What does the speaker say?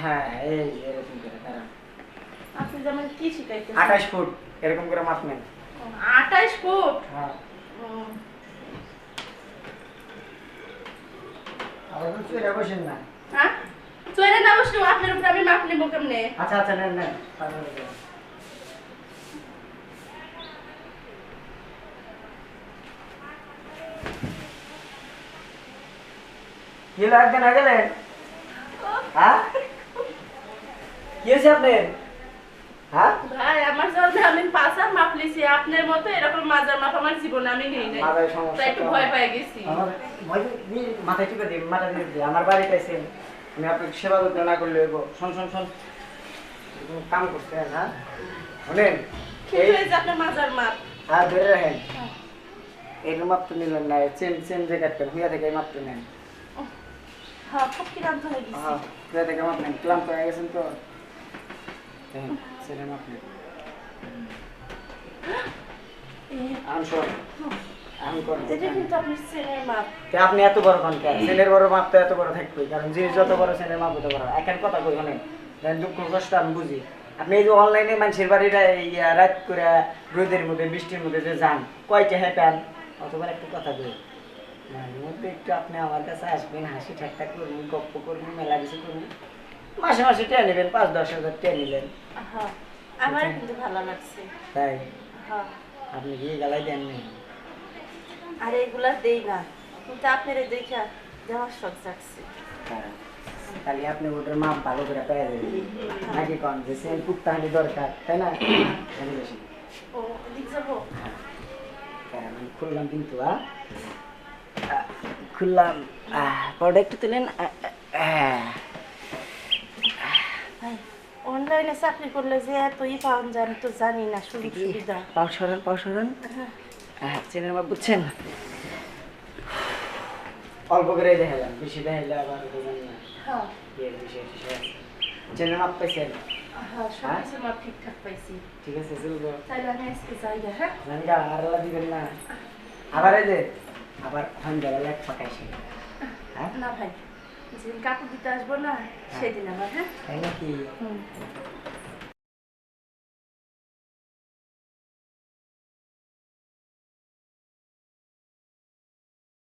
হ্যাঁ এই এরকম করে দাঁড়ান। আপনি যেমন কি শিখাইতেছেন? 28 ফুট এরকম করে মাপ নেন। 28 ফুট? হ্যাঁ। হুম। আবার চুইরা বসেন না। হ্যাঁ? চলে না বসলে আপনার উপর আমি মাপ নেব কেমনে? আচ্ছা আচ্ছা নেন নেন। তারপরে দেন। কি লাগবে না গেলেন? হ্যাঁ? কি হয়েছে আপনার? হ্যাঁ? ভাই আমার জন্য আমি পাঁচার মাপ লিছি, আপনার মতো এরকম মাজার মাপ আমার জীবনে আমি নেই নাই। মাথায় সমস্যা তাই একটু তো। ভয় পেয়ে গেছি। আমার ভয় মাথায় টিপে দিই, মাথা দিয়ে দিই। আমার বাড়িতে আছেন, আমি আপনাকে সেবা যত্ন না করলে হইব। শোন শোন শোন, কোনো কাম করতে হয় না, শোনেন। কিন্তু এই যে আপনার মাজার মাপ। হ্যাঁ ধরে রাখেন। এই মাপ তো নিলেন না, চেন চেন যে কাটবেন হুইয়া থেকে এই মাপ তো নেন। হ্যাঁ, খুব ক্লান্ত হয়ে গেছি। হ্যাঁ হুইয়া থেকে মাপ নেন, ক্লান্ত হয়ে গেছেন তো। দেখেন ছেলের মাপ নেন। আমি শোন, আমি করেন। এটা কিন্তু আপনি সেনের মাপ। আপনি এত বড় কোন কেন? ছেলের বড় মাপ তো এত বড় থাকবেই, কারণ জিনিস যত বড় ছেলের মাপ তত বড়। এখন কথা কই শোনেন, দুঃখ কষ্ট আমি বুঝি। আপনি এই যে অনলাইনে মানুষের বাড়িটা রাত করে রোদের মধ্যে বৃষ্টির মধ্যে যে যান, কয়টা হ্যাঁ অথবা একটু কথা কই মাঝে মধ্যে একটু আপনি আমার কাছে আসবেন, হাসি ঠাট্টা করবেন, গপ্প করবেন, মেলা কিছু করবেন, মাসে মাসে টেনে নেবেন, 5-10 হাজার টেনে নিলেন। হ্যাঁ, আমার কিন্তু ভালো লাগছে। তাই হ্যাঁ, আপনি কি গালাই দেননি? আর এগুলা দেই না, কিন্তু আপনারা দেখা দেওয়ার শখ জাগছে। তাহলে আপনি ওটার মাপ ভালো করে পেয়ে যাবেন, নাকি কন যে সেম কুপ্তাহানি দরকার, তাই না? বেশি ও দিক যাবো। আমি খুললাম কিন্তু খুললাম, পরে একটু তুলেন। ভাই, অনলাইনে চাকরি করলে যে এতই পাওয়া যায় আমি তো জানি না সুযোগ সুবিধা। পাও সরান চেনের মাপ বুঝছেন, অল্প করে দেখালাম, বেশি দেখাইলে আবার বুঝেন না। হ্যাঁ চেনের মাপ পাইছেন? হ্যাঁ, সব কিছু মাপ ঠিকঠাক পাইছি। ঠিক আছে চলবো। তাহলে আমি আজকে যাই না, হ্যাঁ? জানগা আর দিবেন না আবার, এই যে আবার সন্ধ্যাবেলা এক পাকাইছে। হ্যাঁ না ভাই, যেদিন কাপড় দিতে আসবো না সেদিন আবার, হ্যাঁ? তাই নাকি? হুম।